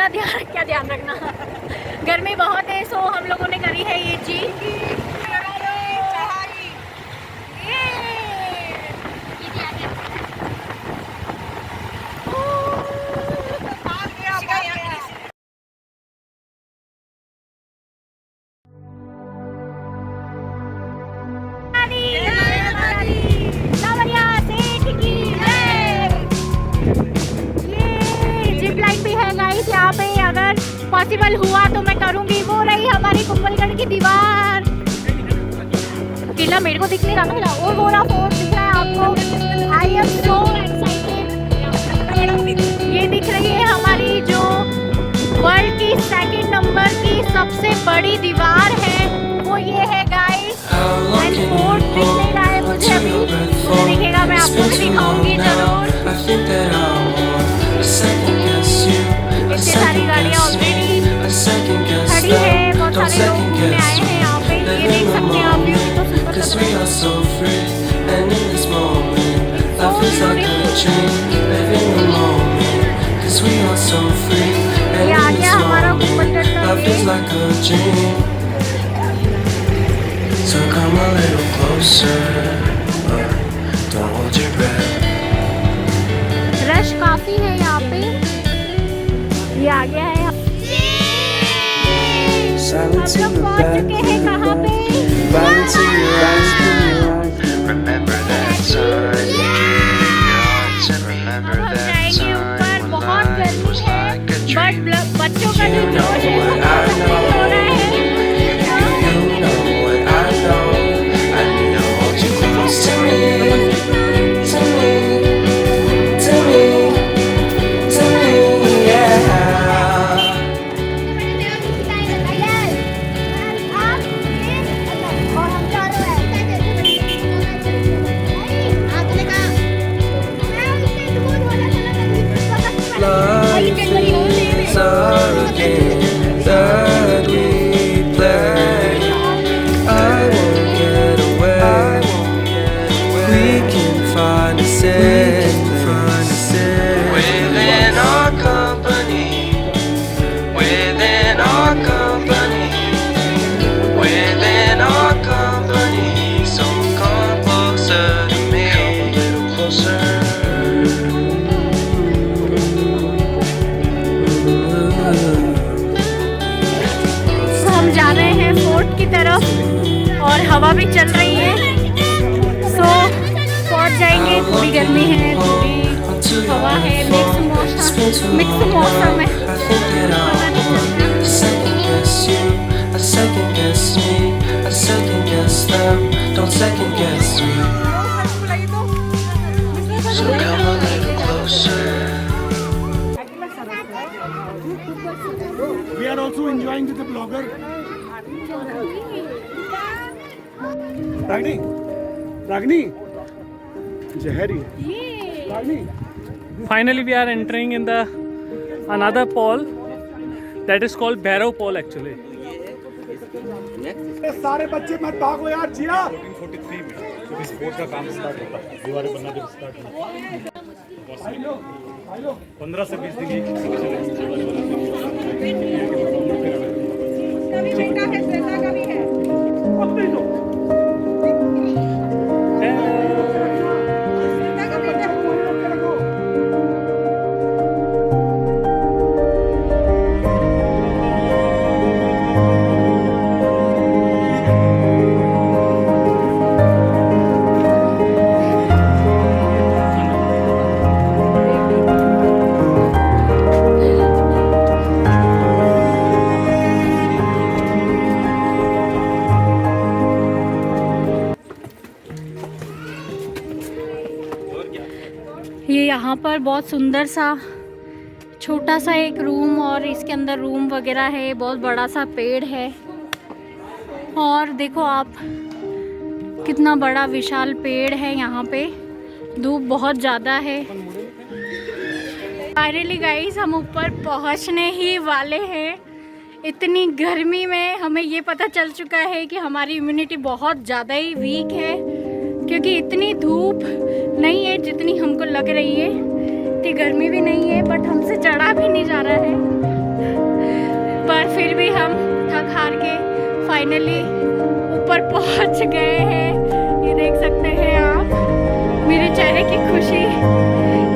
अपना ध्यान, क्या ध्यान रखना, गर्मी बहुत है। सो हम लोगों ने करी है ये चीज। यहाँ पे अगर पॉसिबल हुआ तो मैं करूंगी। वो रही हमारी कुंभलगढ़ की दीवार। किला मेरे को दिख नहीं रहा ना, और वो रहा फोर्ट दिख रहा है आपको। I am so excited. ये दिख रही है हमारी जो वर्ल्ड की सेकंड नंबर की सबसे बड़ी दीवार है, वो ये है गाइस। एंड फोर्ट दिख नहीं रहा है मुझे अभी, मुझे दिखेगा, मैं आपको भी दिखाऊंगी जरूर। इतनी सारी गाड़ियाँ ऑलरेडी खड़ी है, बहुत सारे लोग घूमने आए हैं यहाँ पे। ये देख सकते हैं आप, व्यू तो सुंदर ये आ गया हमारा कुंभलगढ़ का रश काफी है यहाँ पे। ये आ गया है, हम लोग पहुँच चुके हैं कहाँ पे? अब हम जाएंगे ऊपर। बहुत गर्मी है, बट बच्चों का जो जोश है वो हो रहा है। और हवा भी चल रही है, सो पहुंच जाएंगे। थोड़ी गर्मी है, थोड़ी हवा है, मिक्स मौसम है। We are also enjoying with the blogger. Ragni, Ragni, Jahari, Ragni. Finally, we are entering in the another pole that is called Bhairav Pole actually. सारे बच्चे मत भागो यार, जिया। 1443 में स्पोर्ट का काम स्टार्ट होता है, दीवारें बनना जब स्टार्ट होता 15 से 20 दिन ये यहाँ पर बहुत सुंदर सा छोटा सा एक रूम, और इसके अंदर रूम वगैरह है। बहुत बड़ा सा पेड़ है, और देखो आप कितना बड़ा विशाल पेड़ है यहाँ पे। धूप बहुत ज़्यादा है। फाइनली गाइस, हम ऊपर पहुँचने ही वाले हैं। इतनी गर्मी में हमें ये पता चल चुका है कि हमारी इम्यूनिटी बहुत ज़्यादा ही वीक है, क्योंकि इतनी धूप नहीं है जितनी हमको लग रही है। इतनी गर्मी भी नहीं है, बट हमसे चढ़ा भी नहीं जा रहा है। भी हम थक हार के फाइनली ऊपर पहुंच गए हैं। ये देख सकते हैं आप मेरे चेहरे की खुशी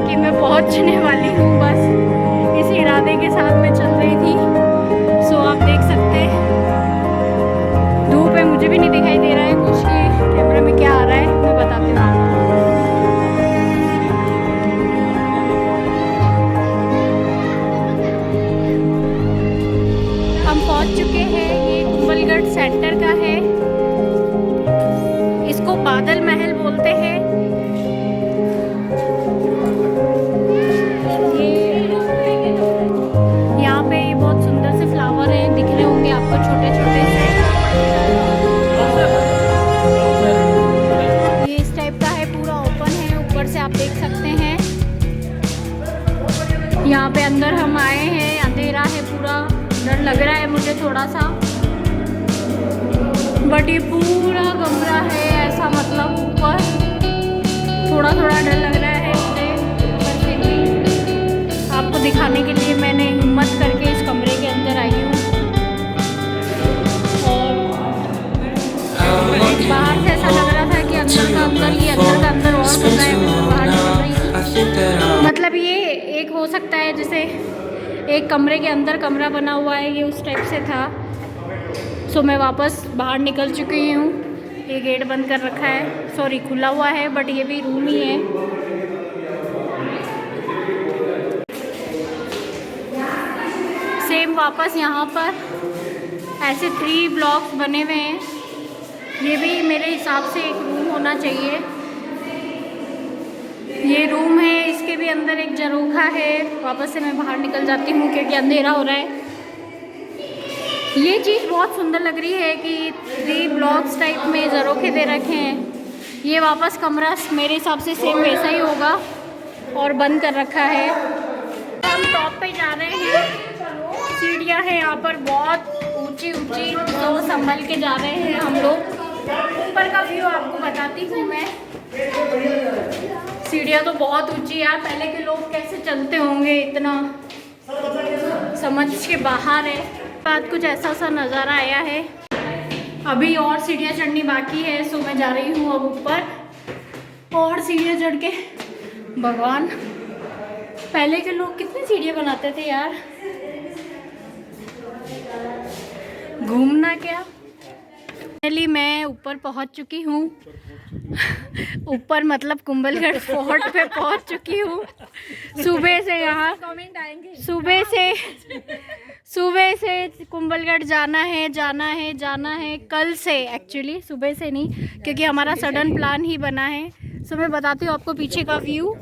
कि मैं पहुंचने वाली हूँ। बस इस इरादे के साथ मैं चल रही थी। सो आप देख सकते हैं धूप है, मुझे भी नहीं दिखाई दे रहा है कुछ कि कैमरे में क्या आ रहा है, मैं बताती हूँ आपको। हम पहुंच चुके हैं, ये कुंभलगढ़ सेंटर का है। इसको बादल महल बोलते हैं। यहाँ पे बहुत सुंदर से फ्लावर हैं, दिख रहे होंगे आपको छोटे छोटे से। ये इस टाइप का है, पूरा ओपन है, ऊपर से आप देख सकते हैं। यहाँ पे अंदर हम आए हैं, अंधेरा है पूरा, डर लग रहा है मुझे थोड़ा सा, बट ये पूरा कमरा है ऐसा, मतलब ऊपर थोड़ा थोड़ा डर लग रहा है मुझे, पर फिर भी आपको दिखाने के लिए मैंने हिम्मत करके इस कमरे के अंदर आई हूँ। और बाहर से ऐसा लग रहा था कि अंदर का अंदर, ये अंदर का अंदर और सुंदर है, बाहर निकल रही थी। मतलब ये एक हो सकता है जैसे एक कमरे के अंदर कमरा बना हुआ है, ये उस टाइप से था। सो मैं वापस बाहर निकल चुकी हूँ। ये गेट बंद कर रखा है, सॉरी खुला हुआ है, बट ये भी रूम ही है। सेम वापस यहाँ पर ऐसे 3 ब्लॉक्स बने हुए हैं। ये भी मेरे हिसाब से एक रूम होना चाहिए। ये रूम है, इसके भी अंदर एक झरोखा है। वापस से मैं बाहर निकल जाती हूँ क्योंकि अंधेरा हो रहा है। ये चीज़ बहुत सुंदर लग रही है कि 3 ब्लॉक्स टाइप में झरोखे दे रखे हैं। ये वापस कमरा मेरे हिसाब से सेम वैसा ही होगा और बंद कर रखा है। हम टॉप पे जा रहे हैं, सीढ़ियाँ हैं यहाँ पर बहुत ऊंची ऊंची, तो संभल के जा रहे हैं हम लोग। ऊपर का व्यू आपको बताती हूँ मैं। सीढ़ियाँ तो बहुत ऊंची है, पहले के लोग कैसे चलते होंगे, इतना समझ के बाहर है। बाद कुछ ऐसा सा नज़ारा आया है। अभी और सीढ़ियाँ चढ़नी बाकी है, सो मैं जा रही हूँ अब ऊपर और सीढ़ियाँ चढ़ के। भगवान, पहले के लोग कितनी सीढ़ियाँ बनाते थे यार, घूमना क्या। फाइनली मैं ऊपर पहुँच चुकी हूँ। ऊपर मतलब कुंभलगढ़ फोर्ट पे पहुँच चुकी हूँ। सुबह से यहाँ सुबह से कुंभलगढ़ जाना है कल से, एक्चुअली सुबह से नहीं, क्योंकि हमारा सडन प्लान ही बना है। सो मैं बताती हूँ आपको पीछे का व्यू।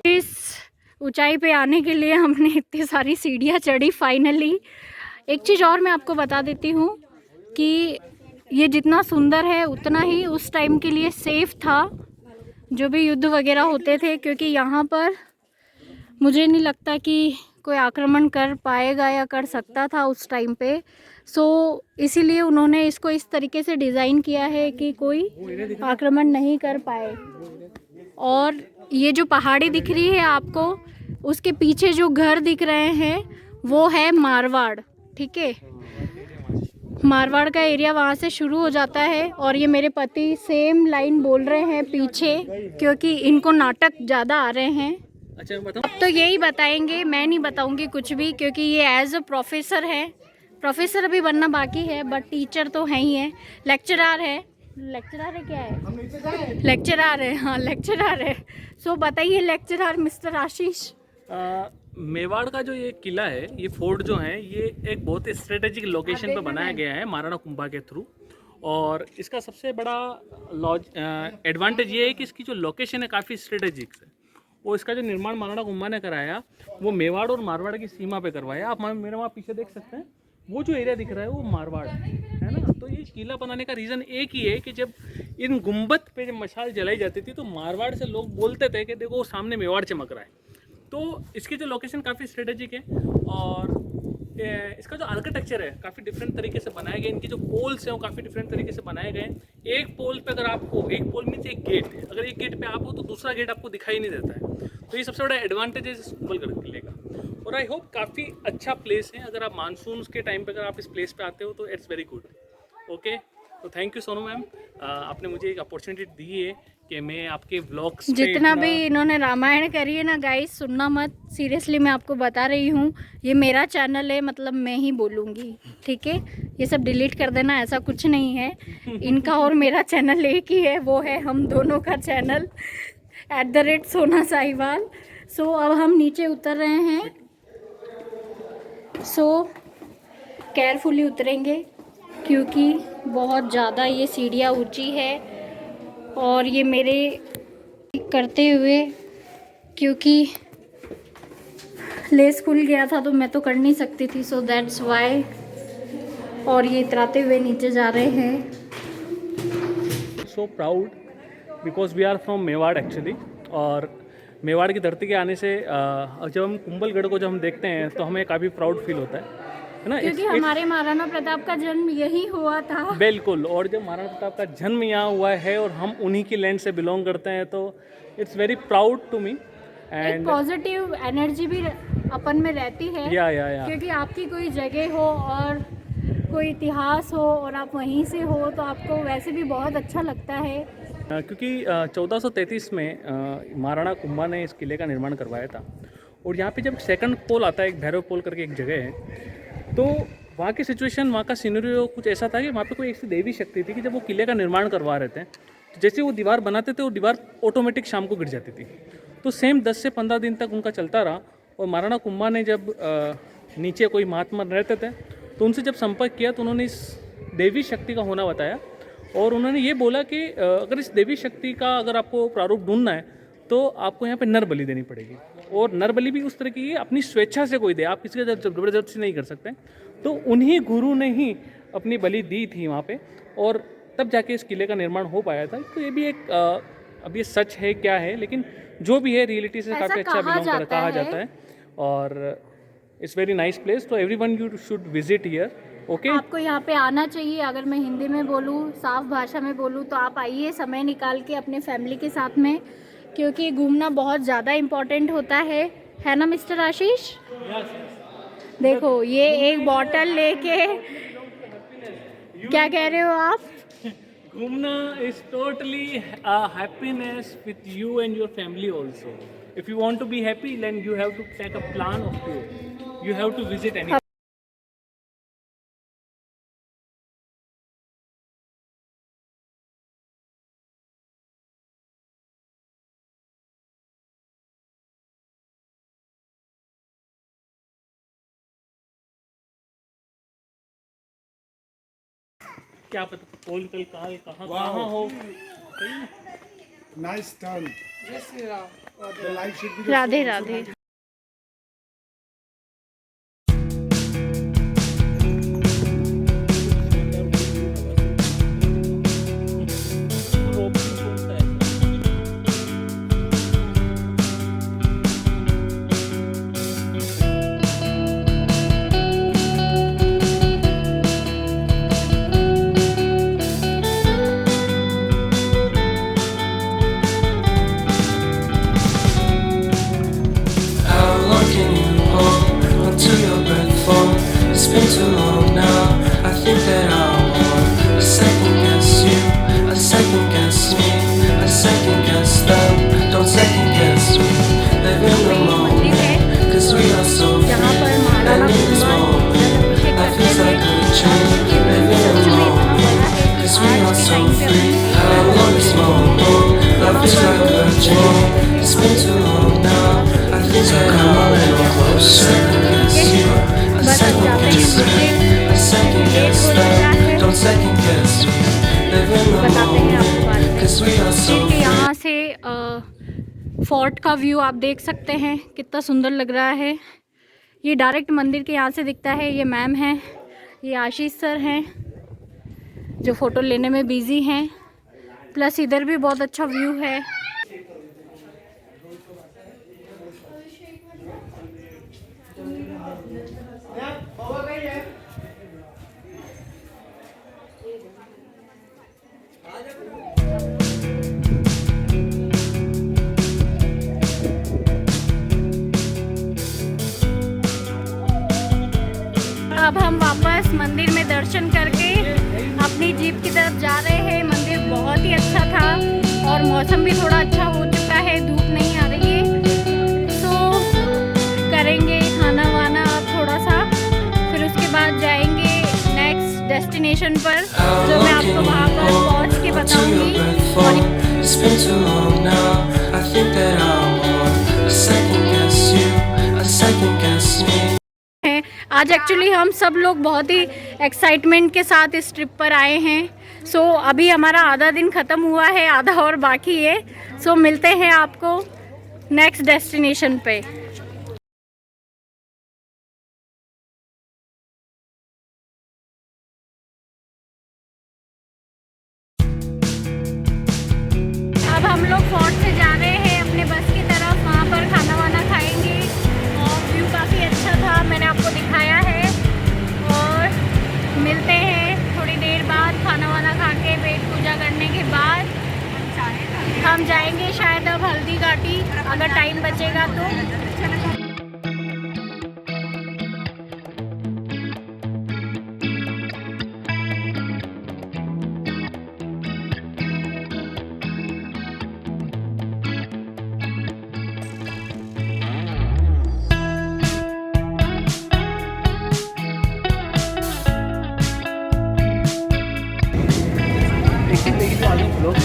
इस ऊंचाई पे आने के लिए हमने इतनी सारी सीढ़ियाँ चढ़ी फाइनली। एक चीज़ और मैं आपको बता देती हूँ कि ये जितना सुंदर है उतना ही उस टाइम के लिए सेफ़ था, जो भी युद्ध वगैरह होते थे, क्योंकि यहाँ पर मुझे नहीं लगता कि कोई आक्रमण कर पाएगा या कर सकता था उस टाइम पे। सो इसीलिए उन्होंने इसको इस तरीके से डिज़ाइन किया है कि कोई आक्रमण नहीं कर पाए। और ये जो पहाड़ी दिख रही है आपको, उसके पीछे जो घर दिख रहे हैं वो है मारवाड़, ठीक है। मारवाड़ का एरिया वहाँ से शुरू हो जाता है। और ये मेरे पति सेम लाइन बोल रहे हैं पीछे, क्योंकि इनको नाटक ज़्यादा आ रहे हैं। अच्छा बताओ। अब तो यही बताएंगे, मैं नहीं बताऊंगी कुछ भी, क्योंकि ये एज अ प्रोफेसर है। प्रोफेसर अभी बनना बाकी है, बट टीचर तो है ही है। लेक्चरार है, लेक्चरार है क्या है, लेक्चरार है, हाँ लेक्चरार है। सो बताइए लेक्चरार मिस्टर आशीष। मेवाड़ का जो ये किला है, ये फोर्ट जो है, ये एक बहुत ही स्ट्रेटेजिक लोकेशन पे बनाया गया है महाराणा कुंभा के थ्रू। और इसका सबसे बड़ा एडवांटेज ये है कि इसकी जो लोकेशन है काफ़ी स्ट्रेटेजिक है। और इसका जो निर्माण महाराणा कुंभा ने कराया वो मेवाड़ और मारवाड़ की सीमा पे करवाया। आप मेरे वहाँ पीछे देख सकते हैं, वो जो एरिया दिख रहा है वो मारवाड़ है ना। तो ये किला बनाने का रीज़न एक ही है कि जब इन गुंबद पे जब मशाल जलाई जाती थी तो मारवाड़ से लोग बोलते थे कि देखो सामने मेवाड़ चमक रहा है। तो इसकी जो लोकेशन काफ़ी स्ट्रेटेजिक है और इसका जो आर्किटेक्चर है काफ़ी डिफरेंट तरीके से बनाए गए। इनकी जो पोल्स हैं वो काफ़ी डिफरेंट तरीके से बनाए गए। एक पोल पे अगर आपको, एक पोल मीन्स एक गेट, अगर एक गेट पे आप हो तो दूसरा गेट आपको दिखाई नहीं देता है। तो ये सबसे बड़ा एडवांटेज है इस कुंभलगढ़ किले का। और आई होप काफ़ी अच्छा प्लेस है। अगर आप मानसून के टाइम पे अगर आप इस प्लेस पे आते हो तो इट्स वेरी गुड। ओके, तो थैंक यू सोनू मैम, आपने मुझे एक अपॉर्चुनिटी दी है कि मैं आपके व्लॉग्स पे जितना भी इन्होंने रामायण करी है ना गाइस, सुनना मत, सीरियसली मैं आपको बता रही हूँ, ये मेरा चैनल है, मतलब मैं ही बोलूँगी, ठीक है? ये सब डिलीट कर देना, ऐसा कुछ नहीं है। इनका और मेरा चैनल एक ही है, वो है हम दोनों का चैनल @सोना साहिवाल। सो अब हम नीचे उतर रहे हैं। सो केयरफुली उतरेंगे क्योंकि बहुत ज़्यादा ये सीढ़ियाँ ऊंची है और ये मेरे करते हुए, क्योंकि लेस खुल गया था तो मैं तो कर नहीं सकती थी, सो दैट्स वाई। और ये इतराते हुए नीचे जा रहे हैं। So proud because we are from Mewar actually. और मेवाड़ की धरती के आने से जब हम कुंभलगढ़ को जब हम देखते हैं तो हमें काफ़ी प्राउड फील होता है ना? क्योंकि हमारे महाराणा प्रताप का जन्म यही हुआ था। बिल्कुल, और जब महाराणा प्रताप का जन्म यहाँ हुआ है और हम उन्हीं की लैंड से बिलोंग करते हैं तो it's very proud to me. एक एंड पॉजिटिव एनर्जी भी अपन में रहती है, या क्योंकि आपकी कोई जगह हो और कोई इतिहास हो और आप वहीं से हो तो आपको वैसे भी बहुत अच्छा लगता है। क्योंकि 1433 में महाराणा कुंभा ने इस किले का निर्माण करवाया था। और यहाँ पे जब सेकंड पोल आता है, एक भैरव पोल करके एक जगह है, तो वहाँ की सिचुएशन, वहाँ का सिनेरियो कुछ ऐसा था कि वहाँ पे कोई ऐसी देवी शक्ति थी कि जब वो किले का निर्माण करवा रहे थे तो जैसे वो दीवार बनाते थे वो दीवार ऑटोमेटिक शाम को गिर जाती थी। तो सेम 10 से 15 दिन तक उनका चलता रहा। और महाराणा कुंभा ने जब नीचे कोई महात्मा रहते थे तो उनसे जब संपर्क किया तो उन्होंने इस देवी शक्ति का होना बताया। और उन्होंने ये बोला कि अगर इस देवी शक्ति का अगर आपको प्रारूप ढूंढना है तो आपको यहाँ पे नर बलि देनी पड़ेगी। और नर बलि भी उस तरह की अपनी स्वेच्छा से कोई दे, आप किसी का जबरदस्ती नहीं कर सकते। तो उन्हीं गुरु ने ही अपनी बलि दी थी वहाँ पे, और तब जाके इस किले का निर्माण हो पाया था। तो ये भी एक अब ये सच है क्या है, लेकिन जो भी है रियलिटी से काफ़ी अच्छा बिलोंग कर कहा जाता है। और इट्स वेरी नाइस प्लेस, तो everyone you should visit here. Okay, आपको यहाँ पे आना चाहिए। अगर मैं हिंदी में बोलूँ, साफ भाषा में बोलूँ, तो आप आइए समय निकाल के अपने फैमिली के साथ में, क्योंकि घूमना बहुत ज़्यादा इम्पोर्टेंट होता है ना मिस्टर आशीष? देखो ये एक बॉटल लेके, क्या कह रहे हो आप? घूमना is totally happiness with you and your family also. If you want to be happy then you have to take a plan of you have to visit any. क्या पता पोल कल कहाँ हो। Nice turn. The light should be Radhe Radhe. Been too long now. I think that I want a second guess you, a second guess me, a second guess them. Don't second guess me. Live in the moment, 'cause we are so free. And in this moment, life feels like a dream. Live in the moment, 'cause we are so free. And in this moment, life feels like a dream. It's been too long now. I think that I want a second guess you. बस अब जाते हैं नीचे, late हो रहा है, बताते हैं आपको बाद में। ठीक है, यहाँ से फोर्ट का व्यू आप देख सकते हैं, कितना सुंदर लग रहा है। ये डायरेक्ट मंदिर के यहाँ से दिखता है। ये मैम हैं, ये आशीष सर हैं जो फ़ोटो लेने में बिज़ी हैं, प्लस इधर भी बहुत अच्छा व्यू है। मंदिर में दर्शन करके अपनी जीप की तरफ जा रहे हैं। मंदिर बहुत ही अच्छा था और मौसम भी थोड़ा अच्छा हो चुका है, धूप नहीं आ रही है। सो करेंगे खाना वाना अब थोड़ा सा, फिर उसके बाद जाएंगे नेक्स्ट डेस्टिनेशन पर, जो मैं आपको वहाँ पर पहुँच के बताऊँगी। और It's been too long now. I think that I want a second guess you, a second guess me. हैं। आज एक्चुअली हम सब लोग बहुत ही एक्साइटमेंट के साथ इस ट्रिप पर आए हैं। सो अभी हमारा आधा दिन ख़त्म हुआ है, आधा और बाकी है। सो मिलते हैं आपको नेक्स्ट डेस्टिनेशन पे। अब हम लोग फोर्ट से जा रहे हैं अपने बस की तरफ, वहाँ पर खाना वाना खाएंगे और व्यू काफ़ी अच्छा था, मैंने आपको दिखाया है। और मिलते हैं थोड़ी देर बाद, खाना वाना खा के पेट पूजा करने के बाद हम जाएंगे शायद अब हल्दी घाटी, अगर टाइम बचेगा तो। देखिए तो आगे ब्लॉग